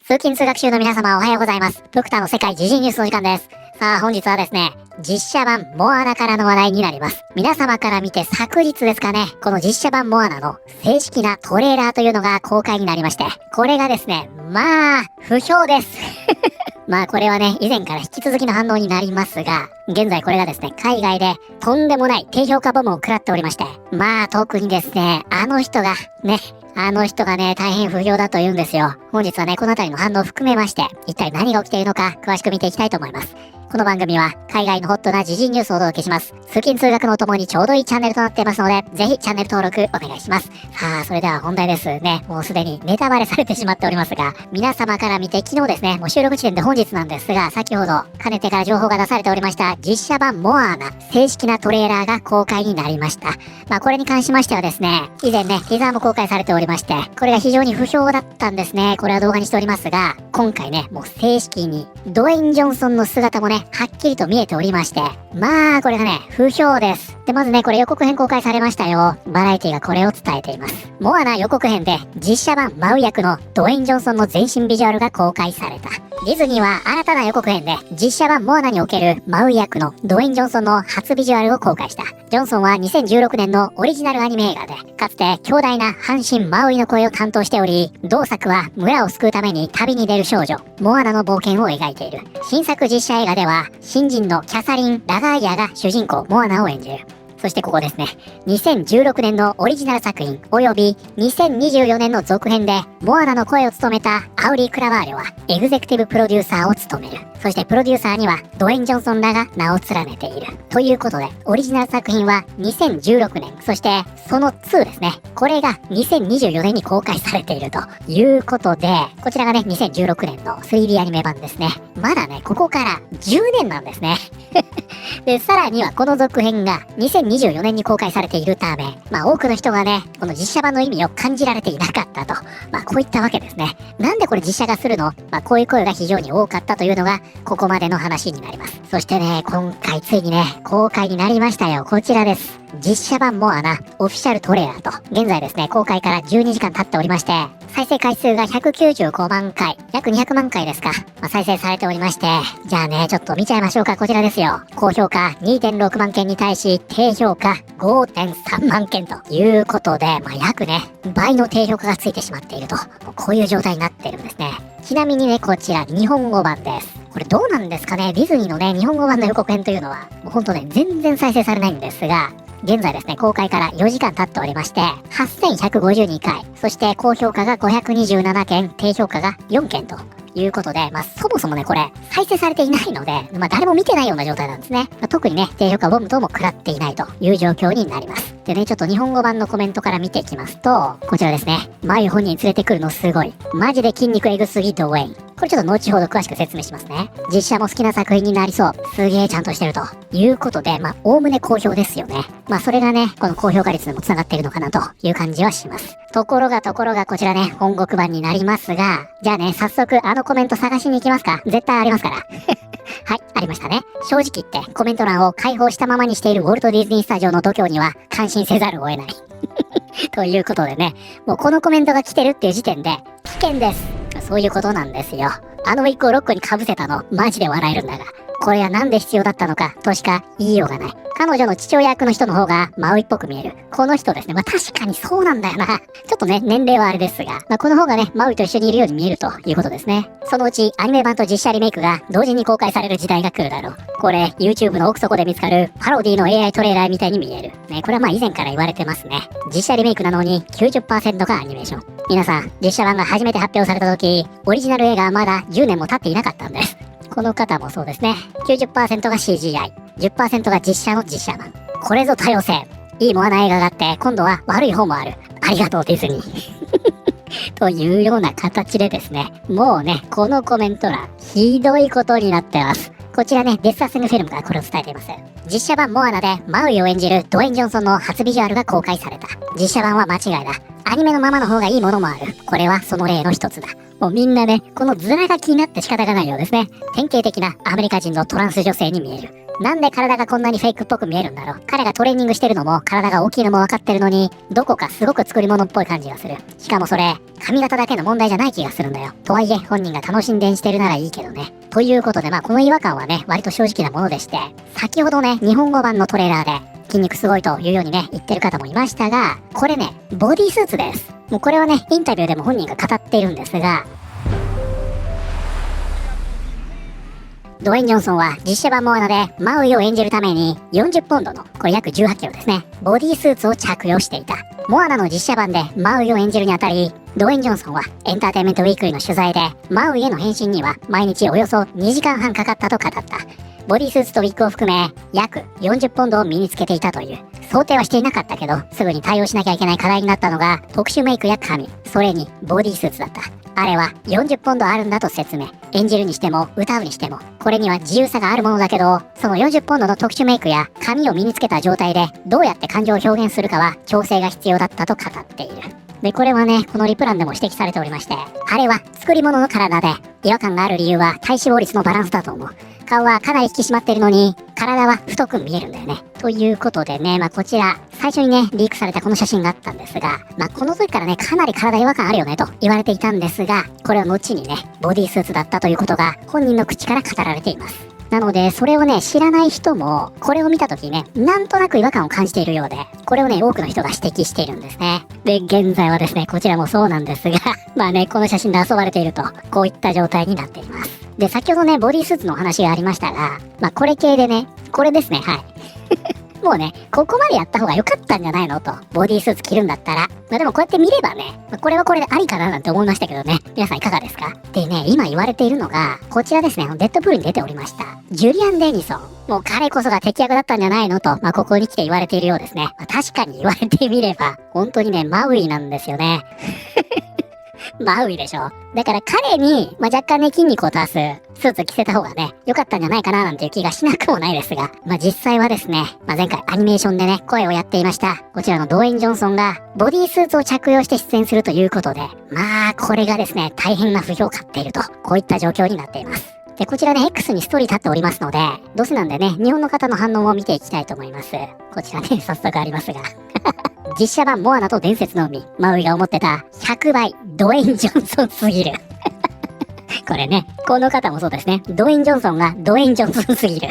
通勤通学中の皆様おはようございます。プクタの世界時事ニュースの時間です。さあ本日はですね、実写版モアナからの話題になります。皆様から見て昨日ですかね、この実写版モアナの正式なトレーラーというのが公開になりまして、これがですね、まあ、不評です。まあこれはね、以前から引き続きの反応になりますが、現在これがですね、海外でとんでもない低評価ボムを食らっておりまして、まあ特にですね、あの人がね、大変不評だと言うんですよ。本日はね、このあたりの反応を含めまして、一体何が起きているのか詳しく見ていきたいと思います。この番組は海外のホットな時事ニュースをお届けします。通勤通学のともにちょうどいいチャンネルとなっていますので、ぜひチャンネル登録お願いします。さあ、それでは本題ですね。もうすでにネタバレされてしまっておりますが、皆様から見て昨日ですね、もう収録時点で本日なんですが、先ほどかねてから情報が出されておりました実写版モアナ正式なトレーラーが公開になりました。まあこれに関しましてはですね、以前ね、ティザーも公開されておりまして、これが非常に不評だったんですね。これは動画にしておりますが、今回ね、もう正式にドウェイン・ジョンソンの姿もね、はっきりと見えておりまして、まあこれがね、不評です。で、まずね、これ予告編公開されましたよ。バラエティがこれを伝えています。モアナ予告編で実写版マウ役のドウェイン・ジョンソンの全身ビジュアルが公開された。ディズニーは新たな予告編で実写版モアナにおけるマウイ役のドウェイン・ジョンソンの初ビジュアルを公開した。ジョンソンは2016年のオリジナルアニメ映画でかつて強大な半身マウイの声を担当しており、同作は村を救うために旅に出る少女モアナの冒険を描いている。新作実写映画では新人のキャサリン・ラガーイアが主人公モアナを演じる。そしてここですね、2016年のオリジナル作品および2024年の続編でモアナの声を務めたアウリー・クラバーリョはエグゼクティブプロデューサーを務める。そしてプロデューサーにはドウェイン・ジョンソンらが名を連ねている。ということで、オリジナル作品は2016年、そしてその2ですね、これが2024年に公開されているということで、こちらがね、2016年の 3D アニメ版ですね。まだね、ここから10年なんですね。で、さらにはこの続編が2024年に公開されているため、まあ多くの人がね、この実写版の意味を感じられていなかったと。まあこういったわけですね。なんでこれ実写化するの？まあこういう声が非常に多かったというのが、ここまでの話になります。そしてね、今回ついにね、公開になりましたよ。こちらです。実写版モアナオフィシャルトレーラーと、現在ですね、公開から12時間経っておりまして、再生回数が195万回、約200万回ですか、再生されておりまして、じゃあね、ちょっと見ちゃいましょうか。こちらですよ。高評価 2.6 万件に対し、低評価 5.3 万件ということで、約ね、倍の低評価がついてしまっていると、こういう状態になってるんですね。ちなみにね、こちら日本語版です。これどうなんですかね、ディズニーのね、日本語版の予告編というのは、もうほんとね、全然再生されないんですが、現在ですね、公開から4時間経っておりまして、8152回、そして高評価が527件、低評価が4件ということで、そもそもね、これ、再生されていないので、誰も見てないような状態なんですね。特にね、低評価ボム等も食らっていないという状況になります。でね、ちょっと日本語版のコメントから見ていきますと、こちらですね、マユ本人連れてくるのすごい。マジで筋肉エグすぎドウェイン。これちょっと後ほど詳しく説明しますね。実写も好きな作品になりそう。すげえちゃんとしてるということで、おおむね好評ですよね。それがね、この高評価率にも繋がっているのかなという感じはします。ところがこちらね、本国版になりますが、じゃあね、早速あのコメント探しに行きますか。絶対ありますから。はい、ありましたね。正直言ってコメント欄を開放したままにしているウォルト・ディズニースタジオの度胸には感心せざるを得ない。ということでね、もうこのコメントが来てるっていう時点で危険です。そういうことなんですよ。あのウィッグをロックに被せたの、マジで笑えるんだが。これはなんで必要だったのかとしか言いようがない。彼女の父親役の人の方がマウイっぽく見える。この人ですね。確かにそうなんだよな。ちょっとね、年齢はあれですが、この方がね、マウイと一緒にいるように見えるということですね。そのうちアニメ版と実写リメイクが同時に公開される時代が来るだろう。これ、YouTube の奥底で見つかるパロディの AI トレーラーみたいに見える。ね、これは以前から言われてますね。実写リメイクなのに 90% がアニメーション。皆さん、実写版が初めて発表された時、オリジナル映画はまだ10年も経っていなかったんです。この方もそうですね。90% が CGI、10% が実写の実写版。これぞ多様性。いいモアナ映画があって、今度は悪い方もある。ありがとうディズニー。というような形でですね、もうね、このコメント欄、ひどいことになってます。こちらね、デス・アセングフィルムがこれを伝えています。実写版モアナでマウイを演じるドウェイン・ジョンソンの初ビジュアルが公開された。実写版は間違いだ。アニメのままの方がいいものもある。これはその例の一つだ。もうみんなね、このズラが気になって仕方がないようですね。典型的なアメリカ人のトランス女性に見える。なんで体がこんなにフェイクっぽく見えるんだろう。彼がトレーニングしてるのも体が大きいのも分かってるのに、どこかすごく作り物っぽい感じがする。しかもそれ、髪型だけの問題じゃない気がするんだよ。とはいえ、本人が楽しんで演じてるならいいけどね。ということで、この違和感はね、割と正直なものでして、先ほどね、日本語版のトレーラーで、筋肉すごいというようにね、言ってる方もいましたが、これね、ボディスーツです。もうこれはね、インタビューでも本人が語っているんですが、ドウェイン・ジョンソンは実写版モアナでマウイを演じるために40ポンドの、これ約18キロですね、ボディスーツを着用していた。モアナの実写版でマウイを演じるにあたり、ドウェイン・ジョンソンはエンターテインメントウィークリーの取材で、マウイへの変身には毎日およそ2時間半かかったと語った。ボディスーツとウィッグを含め約40ポンドを身につけていたという。想定はしていなかったけど、すぐに対応しなきゃいけない課題になったのが特殊メイクや髪、それにボディスーツだった。あれは40ポンドあるんだと説明。演じるにしても歌うにしても、これには自由さがあるものだけど、その40ポンドの特殊メイクや髪を身につけた状態でどうやって感情を表現するかは調整が必要だったと語っている。で、これはね、このリプランでも指摘されておりまして、あれは作り物の体で、違和感がある理由は体脂肪率のバランスだと思う。顔はかなり引き締まってるのに、体は太く見えるんだよね。ということでね、こちら、最初にね、リークされたこの写真があったんですが、この時からね、かなり体違和感あるよねと言われていたんですが、これは後にね、ボディスーツだったということが本人の口から語られています。なので、それをね、知らない人も、これを見たときにね、なんとなく違和感を感じているようで、これをね、多くの人が指摘しているんですね。で、現在はですね、こちらもそうなんですが、この写真で遊ばれていると、こういった状態になっています。で、先ほどね、ボディスーツのお話がありましたが、これ系でね、これですね、はい。もうね、ここまでやった方が良かったんじゃないのと、ボディスーツ着るんだったら。でもこうやって見ればね、これはこれでありかななんて思いましたけどね。皆さんいかがですか？でね、今言われているのが、こちらですね、デッドプールに出ておりました。ジュリアン・デニソン。もう彼こそが敵役だったんじゃないのと、ここに来て言われているようですね。確かに言われてみれば、本当にね、マウイなんですよね。マウイでしょ。だから彼に、若干ね、筋肉を足すスーツ着せた方がね、良かったんじゃないかななんていう気がしなくもないですが、実際はですね、前回アニメーションでね、声をやっていました。こちらのドウェイン・ジョンソンが、ボディースーツを着用して出演するということで、これがですね、大変な不評を買っていると、こういった状況になっています。で、こちらね、X にストーリー立っておりますので、どうせなんでね、日本の方の反応を見ていきたいと思います。こちらね、早速ありますが。実写版モアナと伝説の海、マウイが思ってた100倍ドウェイン・ジョンソンすぎる。これね、この方もそうですね。ドウェイン・ジョンソンがドウェイン・ジョンソンすぎる。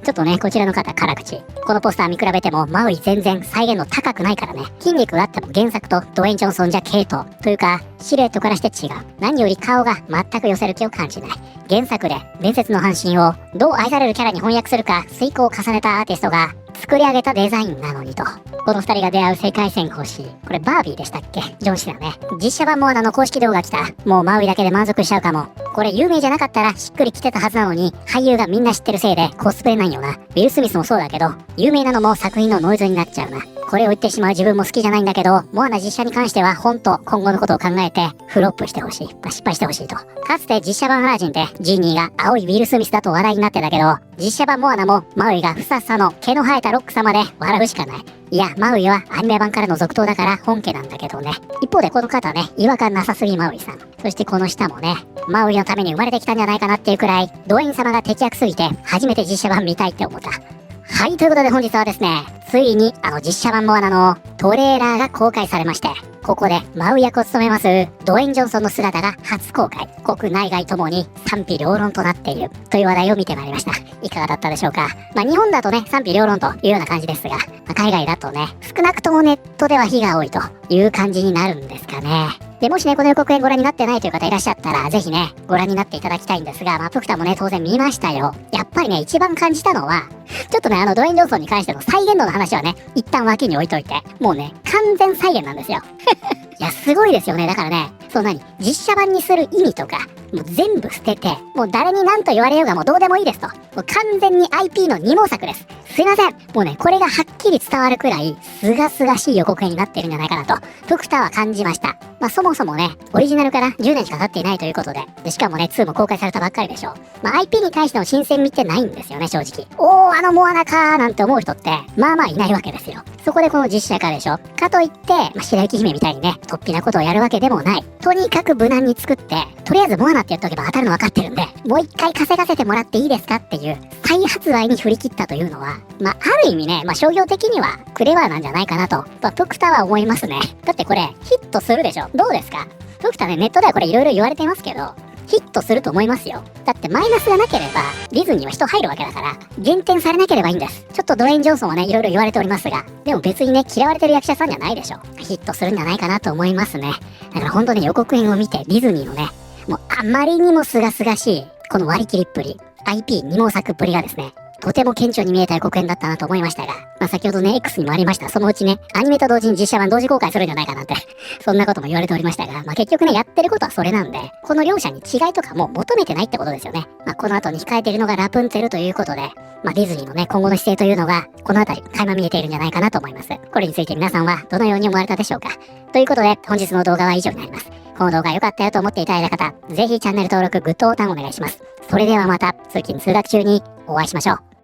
ちょっとね、こちらの方、辛口。このポスター見比べても、マウイ全然再現度高くないからね。筋肉があっても原作とドウェイン・ジョンソンじゃ系統。というか、シルエットからして違う。何より顔が全く寄せる気を感じない。原作で伝説の半身をどう愛されるキャラに翻訳するか遂行を重ねたアーティストが作り上げたデザインなのにと。この二人が出会う世界線欲しい。これバービーでしたっけ？ジョン氏だね。実写版モアナの公式動画来た。もうマウイだけで満足しちゃうかも。これ有名じゃなかったらしっくりきてたはずなのに、俳優がみんな知ってるせいでコスプレなんよな。ウィル・スミスもそうだけど、有名なのも作品のノイズになっちゃうな。これを言ってしまう自分も好きじゃないんだけど、モアナ実写に関しては本当今後のことを考えてフロップしてほしい。失敗してほしいと。かつて実写版アラジンでジーニーが青いウィル・スミスだと話題になってたけど、実写版モアナもマウイがふさふさの毛の生えたロック様で笑うしかない。いや、マウイはアニメ版からの続投だから本家なんだけどね。一方でこの方ね、違和感なさすぎマウイさん。そしてこの下もね、マウイのために生まれてきたんじゃないかなっていうくらい、ドウェイン様が敵役すぎて、初めて実写版見たいって思った。はい、ということで本日はですね、ついに実写版モアナのトレーラーが公開されまして、ここでマウイ役を務めますドウェイン・ジョンソンの姿が初公開。国内外ともに賛否両論となっているという話題を見てまいりました。いかがだったでしょうか。日本だとね、賛否両論というような感じですが、海外だとね、少なくともネットでは火が多いという感じになるんですかね。で、もしね、この予告編ご覧になってないという方いらっしゃったら、ぜひね、ご覧になっていただきたいんですが、プクタもね、当然見ましたよ。やっぱりね、一番感じたのは、ちょっとね、ドウェイン・ジョンソンに関しての再現度の話はね、一旦脇に置いといて、もうね、完全再現なんですよ。いや、すごいですよね。だからね、実写版にする意味とか、もう全部捨てて、もう誰に何と言われようがもうどうでもいいですと。もう完全に IP の二毛作です。すいません。もうね、これがはっきり伝わるくらい、すがすがしい予告編になってるんじゃないかなと、プクタは感じました。そもそもね、オリジナルから10年しか経っていないということで、しかもね、2も公開されたばっかりでしょ。IP に対しての新鮮味ってないんですよね、正直。モアナかーなんて思う人って、いないわけですよ。そこでこの実写化でしょ。かといって、白雪姫みたいにね、突飛なことをやるわけでもない。とにかく無難に作って、とりあえずモアナって言っとけば当たるの分かってるんで、もう一回稼がせてもらっていいですかっていう、再発売に振り切ったというのは、ある意味ね、商業的にはクレバーなんじゃないかなと、プクタは思いますね。だってこれ、ヒットするでしょ。どうですか？プクタね、ネットではこれいろいろ言われてますけど、ヒットすると思いますよ。だってマイナスがなければ、ディズニーは人入るわけだから、減点されなければいいんです。ちょっとドウェイン・ジョンソンはね、いろいろ言われておりますが、でも別にね、嫌われてる役者さんじゃないでしょ。ヒットするんじゃないかなと思いますね。だから本当に予告編を見て、ディズニーのね、もうあまりにも清々しい、この割り切りっぷり、IP 二毛作っぷりがですね、とても顕著に見えた予告編だったなと思いましたが、先ほどね、X にもありました。そのうちね、アニメと同時に実写版同時公開するんじゃないかなんて、そんなことも言われておりましたが、結局ね、やってることはそれなんで、この両者に違いとかも求めてないってことですよね。この後に控えているのがラプンツェルということで、ディズニーのね、今後の姿勢というのが、このあたり、垣間見えているんじゃないかなと思います。これについて皆さんはどのように思われたでしょうか？ということで、本日の動画は以上になります。この動画良かったよと思っていただいた方、ぜひチャンネル登録、グッドボタンお願いします。それではまた、通勤通学中にお会いしましょう。